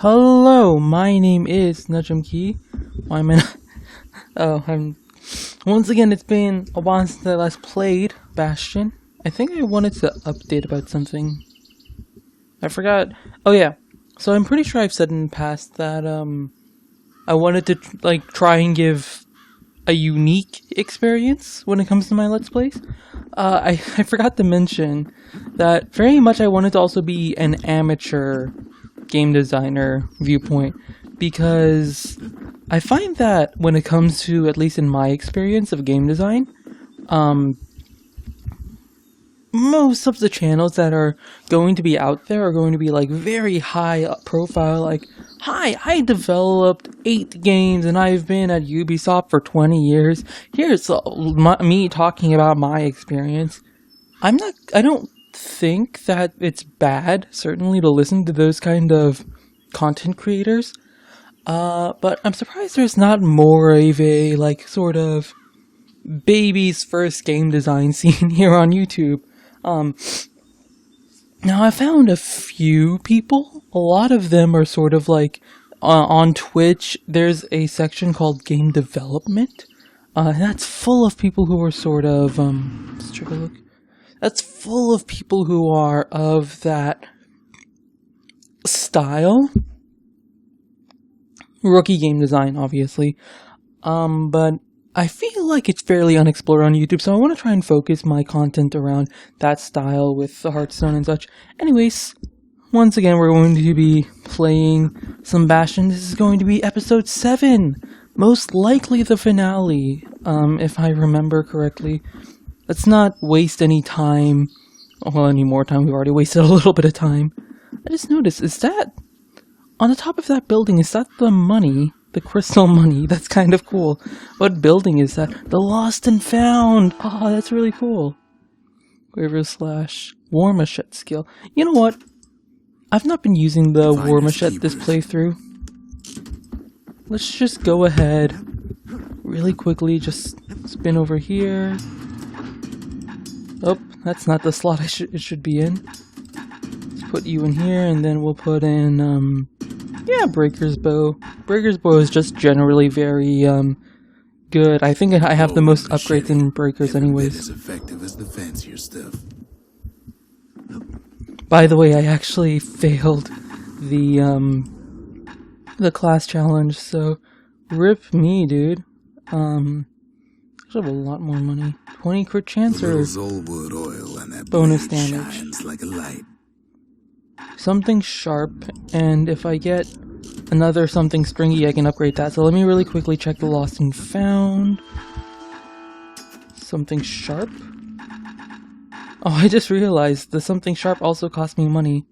Hello, my name is Nujum. Why am I not? Oh, once again, it's been a while since I last played Bastion. I think I wanted to update about something. I forgot. Oh yeah, so I'm pretty sure I've said in the past that I wanted to try and give a unique experience when it comes to my Let's Plays. I forgot to mention that very much I wanted to also be an amateur game designer viewpoint, because I find that when it comes to, at least in my experience of game design, most of the channels that are going to be out there are going to be very high profile, hi, I developed 8 games and I've been at Ubisoft for 20 years. Here's me talking about my experience. I don't think that it's bad, certainly, to listen to those kind of content creators, but I'm surprised there's not more of a sort of baby's first game design scene here on YouTube. Now I found a few people. A lot of them are sort of on Twitch. There's a section called game development, and that's full of people who are sort of let's take a look. That's full of people who are of that style. Rookie game design, obviously. But I feel like it's fairly unexplored on YouTube, so I want to try and focus my content around that style with the Hearthstone and such. Anyways, once again, we're going to be playing some Bastion. This is going to be episode 7. Most likely the finale, if I remember correctly. Let's not waste any time. Well, any more time. We've already wasted a little bit of time. I just noticed, is that on the top of that building, is that the money? The crystal money? That's kind of cool. What building is that? The Lost and Found! Oh, that's really cool. Quiver slash War Machete skill. You know what? I've not been using the War Machete this playthrough. Let's just go ahead really quickly, just spin over here. Oh, that's not the slot it should be in. Let's put you in here, and then we'll put in, yeah, Breaker's Bow. Breaker's Bow is just generally very, good. I think I have the most upgrades in Breakers anyways. As effective as the fancier stuff. By the way, I actually failed the class challenge, so rip me, dude. I should have a lot more money. 20 crit chance or Zolwood oil and that bonus damage? shines like a light. Something sharp, and if I get another something stringy, I can upgrade that. So let me really quickly check the Lost and Found. Something sharp? Oh, I just realized the something sharp also cost me money.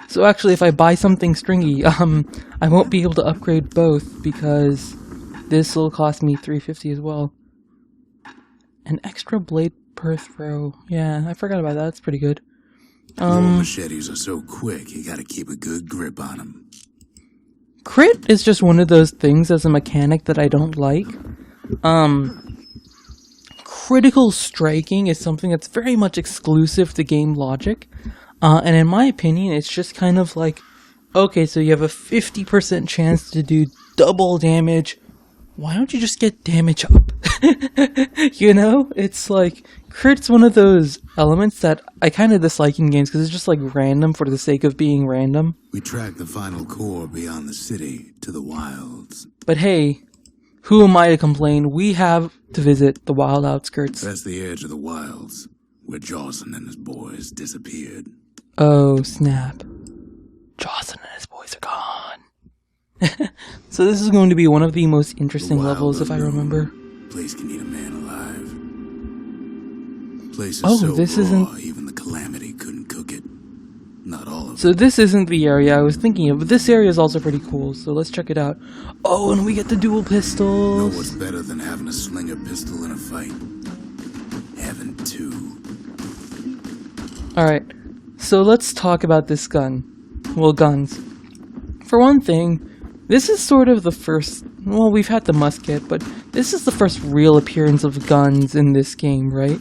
So actually, if I buy something stringy, I won't be able to upgrade both, because this will cost me $350 as well. An extra blade per throw. Yeah, I forgot about that. That's pretty good. War machetes are so quick, you gotta keep a good grip on them. Crit is just one of those things as a mechanic that I don't like. Critical striking is something that's very much exclusive to game logic. And in my opinion, it's just kind of like, okay, so you have a 50% chance to do double damage. Why don't you just get damage up? You know? It's like, crit's one of those elements that I kind of dislike in games, because it's just random for the sake of being random. We track the final core beyond the city to the wilds. But hey, who am I to complain? We have to visit the wild outskirts. That's the edge of the wilds, where Jawson and his boys disappeared. Oh, snap. Jawson and his boys are gone. So this is going to be one of the most interesting levels, if I remember. Place can eat a man alive. Place is so this raw, isn't... even the Calamity couldn't cook it. Not all of it. So this isn't the area I was thinking of, but this area is also pretty cool, so let's check it out. Oh, and we get the dual pistols. Know what's better than having a slinger pistol in a fight? Having 2. Alright, so let's talk about this gun. Well, guns. For one thing, this is sort of the first... Well, we've had the musket, but this is the first real appearance of guns in this game, right?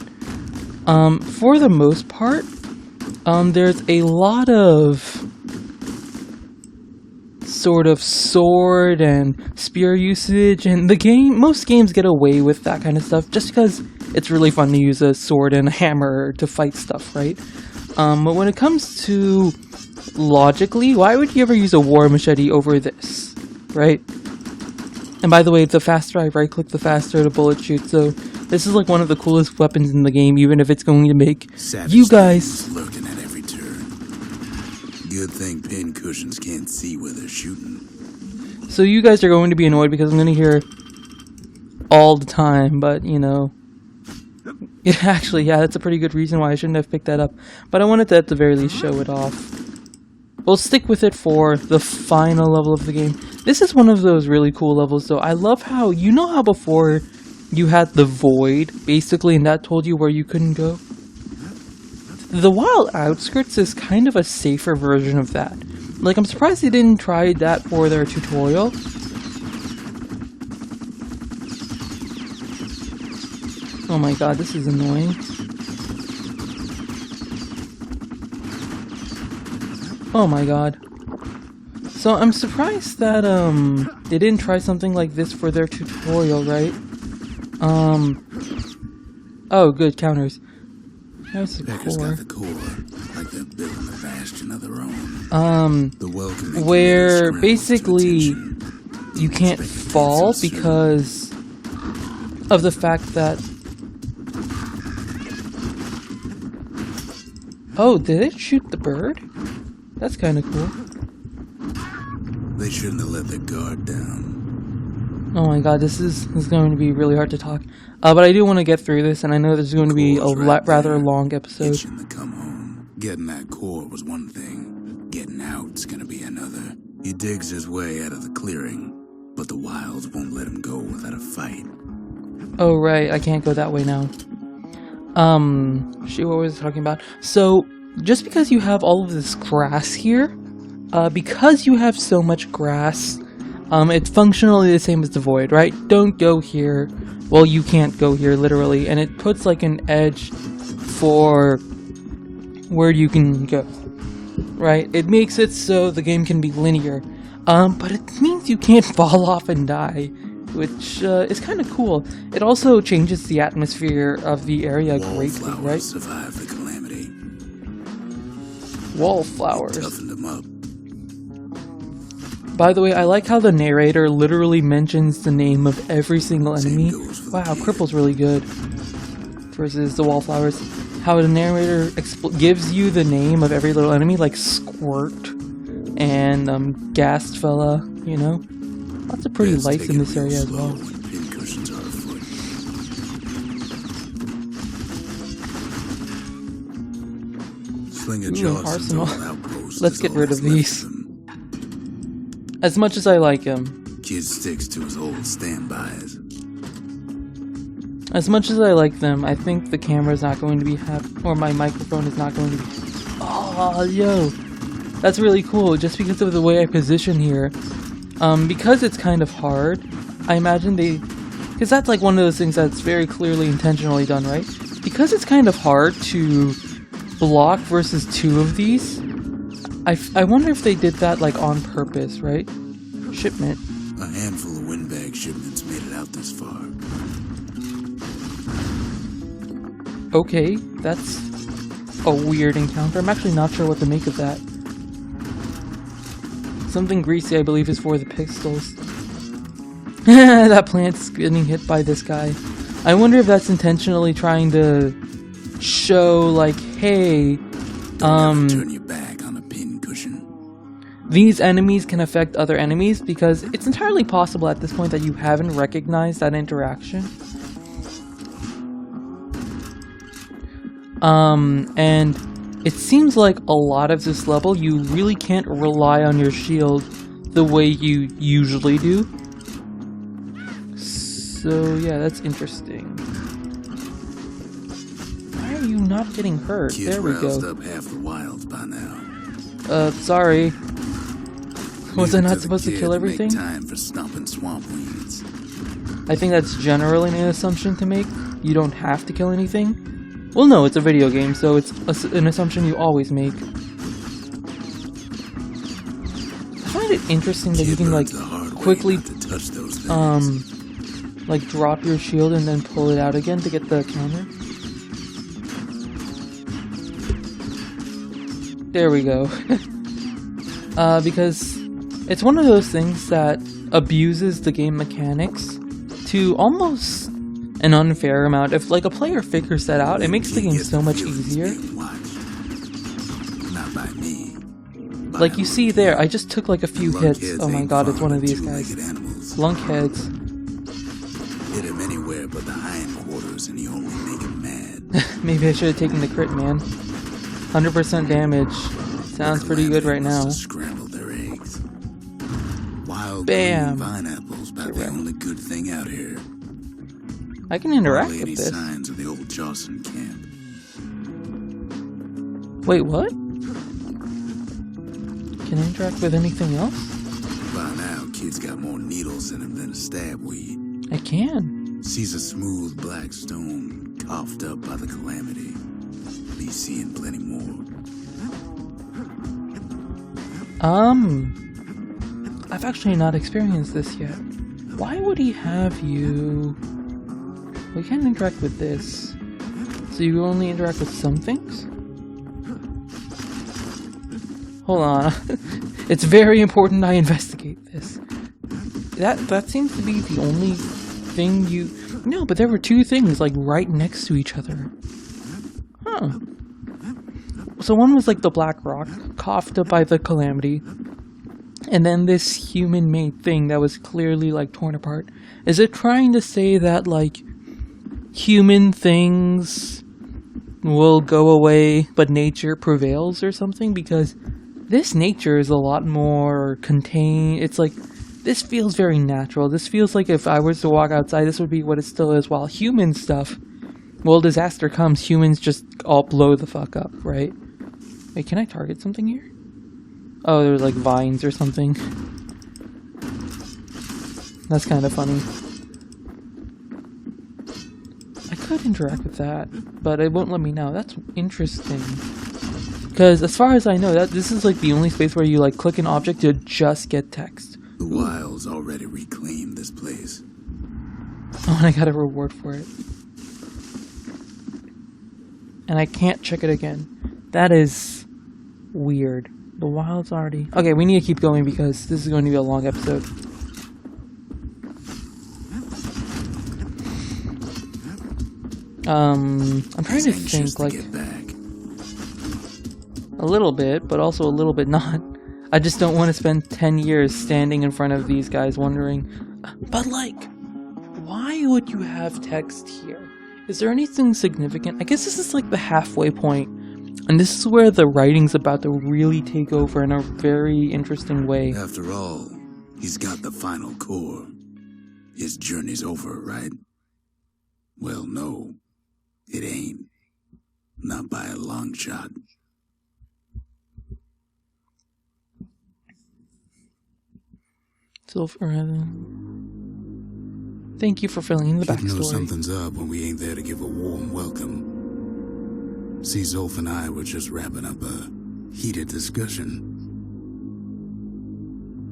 For the most part, there's a lot of sort of sword and spear usage, and most games get away with that kind of stuff just because it's really fun to use a sword and a hammer to fight stuff, right? But when it comes to logically, why would you ever use a war machete over this, right? And by the way, the faster I right click, the faster the bullet shoots, so this is like one of the coolest weapons in the game, even if it's going to make you guys lurking at every turn. Good thing pin cushions can't see where they're shooting. So you guys are going to be annoyed because I'm going to hear all the time, but you know, actually, yeah, that's a pretty good reason why I shouldn't have picked that up. But I wanted to at the very least show it off. We'll stick with it for the final level of the game. This is one of those really cool levels, though. I love how, you know how before you had the void, basically, and that told you where you couldn't go? The Wild Outskirts is kind of a safer version of that. Like, I'm surprised they didn't try that for their tutorial. Oh my god, this is annoying. Oh my god. So I'm surprised that they didn't try something like this for their tutorial, right? Oh, good, counters. There's the Becker's core. got the core, like they're building a bastion of their own. The welcoming Where community basically surrounds to attention. you can't Expecting fall answers soon. because of the fact that... Oh, did it shoot the bird? That's kind of cool. They shouldn't have let their guard down. Oh my god, this is going to be really hard to talk. But I do want to get through this, and I know this is going to be a Core's right rather there, long episode. itching to come home. Getting that core was one thing. Getting out's gonna be another. He digs his way out of the clearing, but the wilds won't let him go without a fight. Oh right, I can't go that way now. Shoot, what was I talking about? So, just because you have all of this grass here, because you have so much grass, it's functionally the same as the void, right? Don't go here. Well, you can't go here, literally, and it puts like an edge for where you can go, right? It makes it so the game can be linear, but it means you can't fall off and die, which is kind of cool. It also changes the atmosphere of the area greatly, Wallflowers right? survived the calamity. Wallflowers. Toughened them up. By the way, I like how the narrator literally mentions the name of every single enemy. goes for the Wow, kid. Cripple's really good. Versus the Wallflowers. How the narrator gives you the name of every little enemy, like Squirt and Gassed Fella, you know? Lots of pretty Best lights take in it this real area as slow well. when pincushions are afoot. Sling a Ooh, Johnson's arsenal. old outpost Let's is get all rid that's of left these. them. As much as I like him. Kid sticks to his old standbys. As much as I like them, I think the camera's not going to be or my microphone is not going to be... Oh, yo! That's really cool, just because of the way I position here. Because it's kind of hard, I imagine they... Because that's like one of those things that's very clearly intentionally done, right? Because it's kind of hard to block versus two of these, I wonder if they did that like on purpose, right? Shipment. A handful of windbag shipments made it out this far. Okay, that's a weird encounter. I'm actually not sure what to make of that. Something greasy, I believe, is for the pistols. That plant's getting hit by this guy. I wonder if that's intentionally trying to show, like, hey, Don't ever turn your back on a pincushion. these enemies can affect other enemies, because it's entirely possible at this point that you haven't recognized that interaction. And it seems like a lot of this level, you really can't rely on your shield the way you usually do. So, yeah, that's interesting. Why are you not getting hurt? Kid's There we roused go. up half the wilds by now. Sorry. Was I Leave it not to the supposed to kid kill make everything? time for stomping swamp weeds. I think that's generally an assumption to make. You don't have to kill anything. Well, no, it's a video game, so it's an assumption you always make. I find it interesting that you can like quickly like drop your shield and then pull it out again to get the counter. There we go. Because it's one of those things that abuses the game mechanics to almost an unfair amount. If like a player figures that out, it makes the game so much easier. Like you see there, I just took like a few hits. Oh my god, it's one of these guys. Lunkheads. Hit him anywhere but the hindquarters and you only make him mad. Maybe I should have taken the crit, man. 100% damage. Sounds pretty good right now. Scramble their eggs. Wild Bam! Pineapples about the only good thing out here. I can interact Hardly with any this. signs of the old Jawson camp. Wait, what? Can I interact with anything else? By now, kid's got more needles in him than a stab weed. I can. Sees a smooth black stone coughed up by the calamity. He's seeing plenty more. I've actually not experienced this yet. Why would he have you... We can't interact with this. So you only interact with some things? Hold on. It's very important I investigate this. That seems to be the only thing you... No, but there were two things, like, right next to each other. Huh. So one was, like, the black rock, coughed up by the calamity. And then this human-made thing that was clearly, like, torn apart. Is it trying to say that, like, human things will go away, but nature prevails or something? Because this nature is a lot more contained. It's like, this feels very natural. This feels like if I was to walk outside, this would be what it still is. While human stuff, well, disaster comes, humans just all blow the fuck up, right? Wait, can I target something here? Oh, there's like vines or something. That's kind of funny. I could interact with that, but it won't let me know. That's interesting. Because as far as I know, this is like the only space where you like click an object to just get text. The Wilds already reclaimed this place. Oh, and I got a reward for it. And I can't check it again. That is weird. The Wilds already... Okay, we need to keep going because this is going to be a long episode. I'm trying to think, like... A little bit, but also a little bit not. I just don't want to spend 10 years standing in front of these guys wondering, but like, why would you have text here? Is there anything significant? I guess this is like the halfway point, and this is where the writing's about to really take over in a very interesting way. After all, he's got the final core. His journey's over, right? Well, no, it ain't. Not by a long shot. Thank you for filling in the Kid knows backstory. something's up when we ain't there to give a warm welcome. See, Zolf and I were just wrapping up a heated discussion.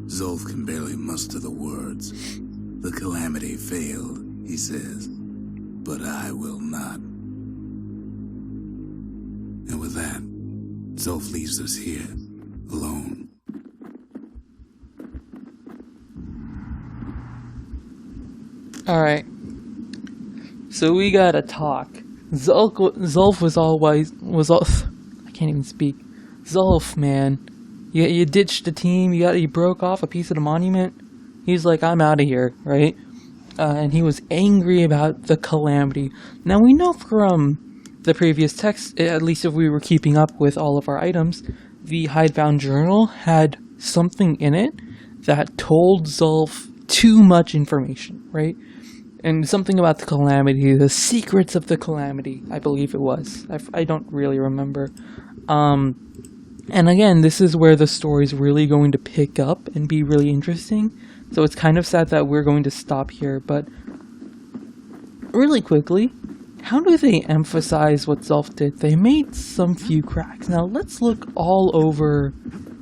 Zolf can barely muster the words. The calamity failed, he says, but I will not. And with that, Zolf leaves us here, alone. Alright. So we gotta talk. Zolf was always... I can't even speak. Zolf, man. You ditched the team, you broke off a piece of the monument. He's like, I'm out of here, right? And he was angry about the calamity. Now we know from the previous text, at least if we were keeping up with all of our items, the hidebound journal had something in it that told Zolf too much information, right? And something about the calamity, the secrets of the calamity, I believe it was. I don't really remember. And again, this is where the story's really going to pick up and be really interesting. So it's kind of sad that we're going to stop here, but really quickly, how do they emphasize what Zolf did? They made some few cracks. Now let's look all over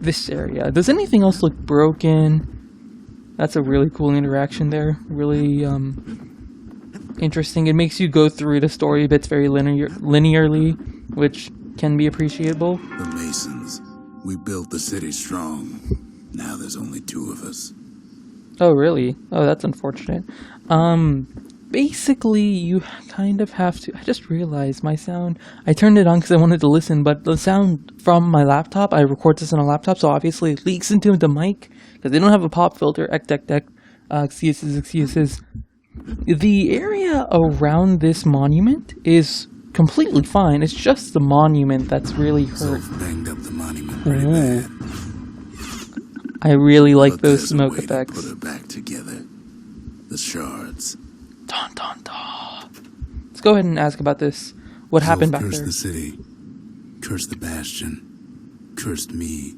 this area. Does anything else look broken? That's a really cool interaction there. Really interesting. It makes you go through the story bits very linearly, which can be appreciable. The Masons. We built the city strong. Now there's only 2 of us. Oh, really? Oh, that's unfortunate. Basically, you kind of have to... I just realized my sound... I turned it on because I wanted to listen, but the sound from my laptop, I record this on a laptop, so obviously it leaks into the mic, because they don't have a pop filter. Excuses. The area around this monument is completely fine. It's just the monument that's really hurt. Banged up the monument pretty bad. I really like But those there's a smoke way to effects. put her back together. The shards. Dun, dun, dun. Let's go ahead and ask about this. What happened back cursed there? the city. Cursed the Bastion. Cursed me.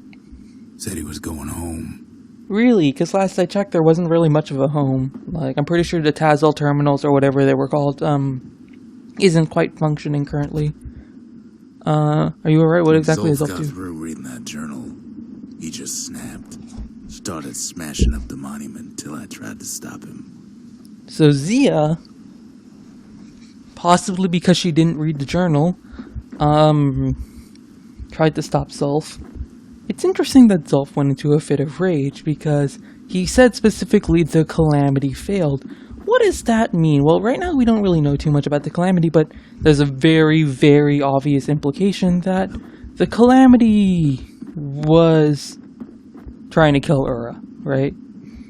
Said he was going home. Really? Because last I checked, there wasn't really much of a home. Like, I'm pretty sure the Tazal terminals, or whatever they were called, isn't quite functioning currently. Are you alright? What exactly is up got to? through reading that journal. He just snapped. Started smashing up the monument till I tried to stop him. So Zia, possibly because she didn't read the journal, tried to stop Zulf. It's interesting that Zulf went into a fit of rage because he said specifically the Calamity failed. What does that mean? Well, right now we don't really know too much about the Calamity, but there's a very, very obvious implication that the Calamity was trying to kill Ura, right?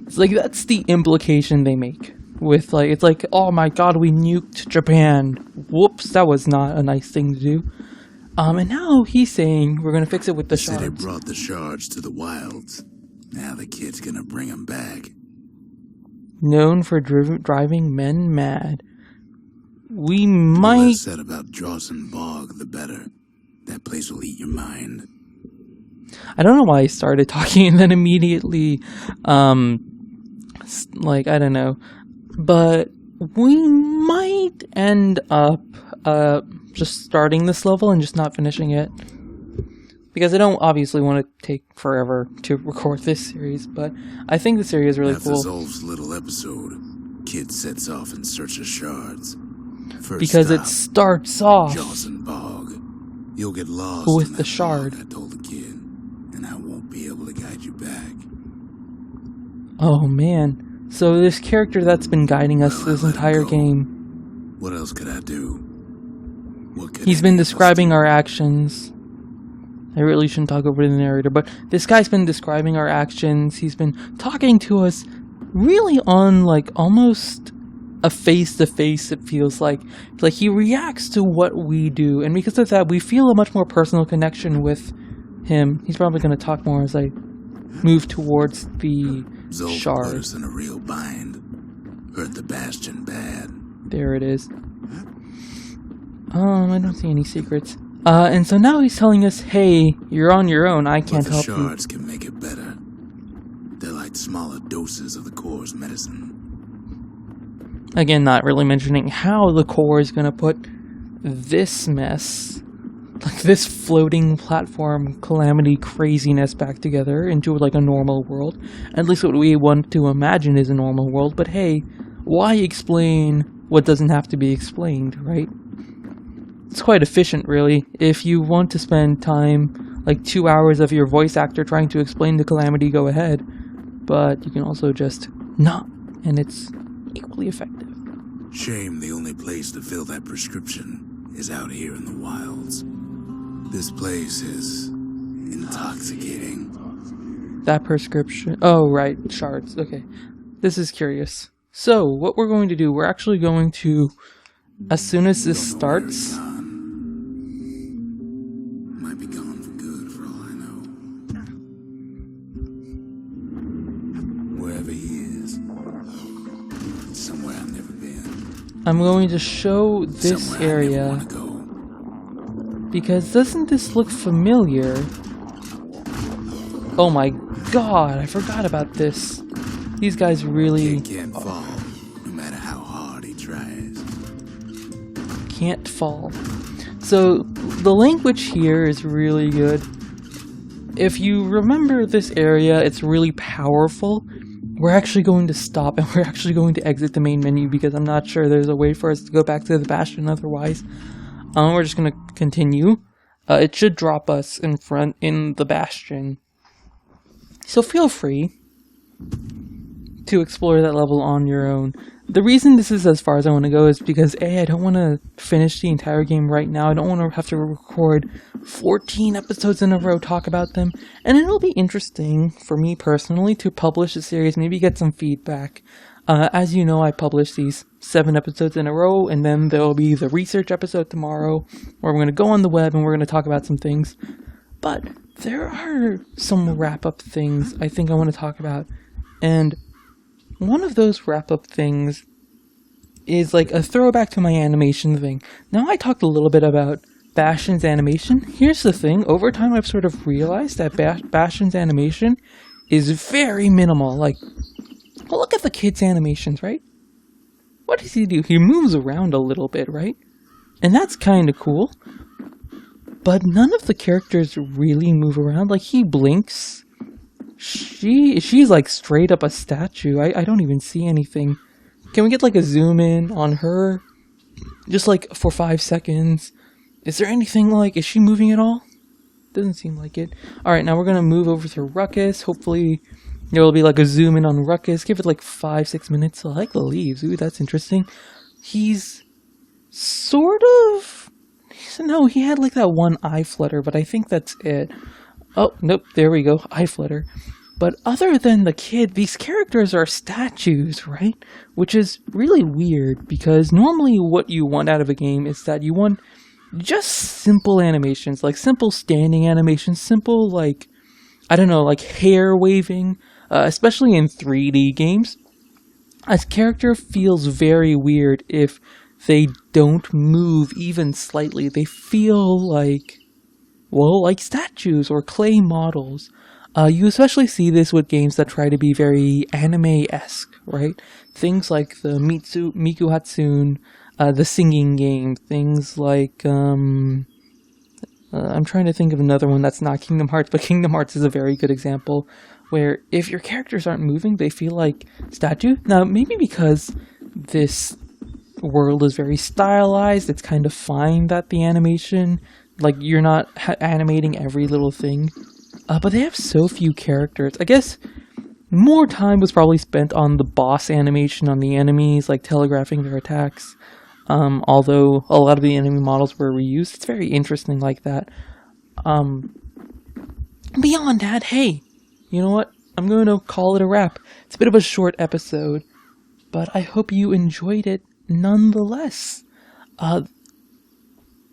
It's like, that's the implication they make. With, like, it's like, oh my god, we nuked Japan. Whoops, that was not a nice thing to do. And now he's saying we're gonna fix it with the Said shards. he brought the shards to the wilds. Now the kid's gonna bring them back. Known for driving men mad. We The might... less said about Drawson Bog, the better. That place will eat your mind. I don't know why I started talking and then immediately, like, I don't know. But we might end up, just starting this level and just not finishing it. Because I don't obviously want to take forever to record this series, but I think this area is really After cool. Zolf's little episode, kid sets off in search of shards. First Because stop, it starts off Drawson Bog. You'll get lost with in the that shard. bog, I told the kid, and I won't be able to guide you back. Oh man. So this character that's been guiding us Well, this I let him entire go. game, What else could I do? What could he's any been of us describing do? our actions. I really shouldn't talk over the narrator, but this guy's been describing our actions. He's been talking to us really on, like, almost a face-to-face, it feels like. Like, he reacts to what we do, and because of that, we feel a much more personal connection with him. He's probably going to talk more as I move towards the Zolf put shard. us in a real bind. Hurt the Bastion bad. There it is. I don't see any secrets. And so now he's telling us, hey, you're on your own, I can't But the help you. shards can make it better. They're like smaller doses of the core's medicine. Again, not really mentioning how the core is going to put this mess, like this floating platform calamity craziness back together into like a normal world. At least what we want to imagine is a normal world, but hey, why explain what doesn't have to be explained, right? It's quite efficient, really. If you want to spend time, like 2 hours of your voice actor trying to explain the calamity, go ahead. But you can also just not, and it's equally effective. Shame the only place to fill that prescription is out here in the wilds. This place is intoxicating. That prescription... Oh, right. Shards. Okay. This is curious. So, what we're going to do, we're actually going to... As soon as this Don't know where he's starts... gone. Might be gone for good for all I know. Wherever he is. It's somewhere I've never been. I'm going to show this Somewhere I area... never want to go. Because doesn't this look familiar? Oh my god, I forgot about this. These guys really Kid can't fall, no matter how hard he tries. can't fall. So, the language here is really good. if you remember this area, it's really powerful. We're actually going to stop and we're actually going to exit the main menu because I'm not sure there's a way for us to go back to the Bastion otherwise. We're just going to continue. It should drop us in front in the Bastion. So feel free to explore that level on your own. The reason this is as far as I want to go is because A, I don't want to finish the entire game right now. I don't want to have to record 14 episodes in a row, talk about them. And it'll be interesting for me personally to publish a series, maybe get some feedback. As you know, I publish these 7 episodes in a row, and then there'll be the research episode tomorrow, where we're going to go on the web and we're going to talk about some things. But there are some wrap-up things I think I want to talk about, and one of those wrap-up things is like a throwback to my animation thing. Now, I talked a little bit about Bastion's animation. Here's the thing, over time I've sort of realized that Bastion's animation is very minimal. Like, well, look at the kid's animations, right? What does he do? He moves around a little bit, right? And that's kind of cool. But none of the characters really move around. Like, he blinks. She's like straight up a statue. I don't even see anything. Can we get like a zoom in on her? Just like for 5 seconds. Is there anything like, is she moving at all? Doesn't seem like it. Alright, now we're gonna move over to Ruckus. Hopefully there will be like a zoom in on Ruckus. Give it like 5-6 minutes. I like the leaves. Ooh, that's interesting. He's sort of... No, he had like that one eye flutter, but I think that's it. Oh, nope, there we go, eye flutter. But other than the kid, these characters are statues, right? Which is really weird, because normally what you want out of a game is that you want just simple animations, like simple standing animations, simple, like, I don't know, like hair waving, especially in 3D games. A character feels very weird if they don't move even slightly. They feel like, well, like statues or clay models. You especially see this with games that try to be very anime-esque, right? Things like the Miku Hatsune, the singing game, things like, I'm trying to think of another one that's not Kingdom Hearts, but Kingdom Hearts is a very good example, where if your characters aren't moving, they feel like statue. Now, maybe because this world is very stylized, it's kind of fine that the animation, like, you're not animating every little thing. But they have so few characters. I guess more time was probably spent on the boss animation on the enemies, like telegraphing their attacks. Although a lot of the enemy models were reused. It's very interesting like that. Beyond that, hey, you know what? I'm going to call it a wrap. It's a bit of a short episode, but I hope you enjoyed it nonetheless.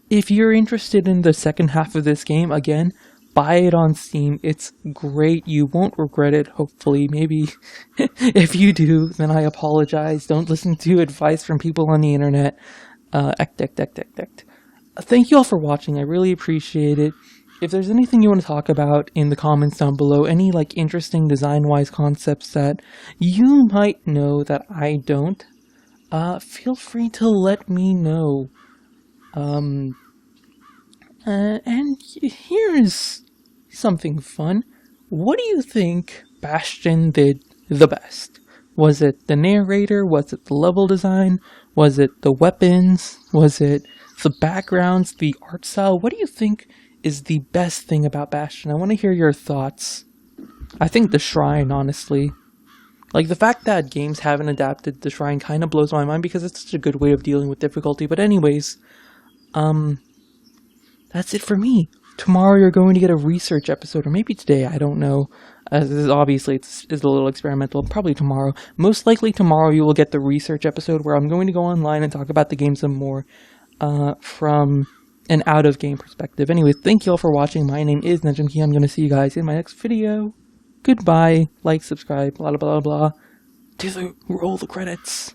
If you're interested in the second half of this game, again, buy it on Steam. It's great. You won't regret it, hopefully. Maybe if you do, then I apologize. Don't listen to advice from people on the internet. Thank you all for watching. I really appreciate it. If there's anything you want to talk about in the comments down below, any like interesting design-wise concepts that you might know that I don't, feel free to let me know. And here's something fun. What do you think Bastion did the best? Was it the narrator? Was it the level design? Was it the weapons? Was it the backgrounds, the art style? What do you think is the best thing about Bastion? I want to hear your thoughts. I think the shrine, honestly. Like, the fact that games haven't adapted the shrine kind of blows my mind because it's such a good way of dealing with difficulty. But anyways, that's it for me. Tomorrow you're going to get a research episode, or maybe today, I don't know. This is obviously, it's a little experimental, probably tomorrow. Most likely tomorrow you will get the research episode where I'm going to go online and talk about the game some more from an out-of-game perspective. Anyway, thank you all for watching. My name is NujumKylie. I'm going to see you guys in my next video. Goodbye. Like, subscribe, blah, blah, blah, blah. Roll the credits.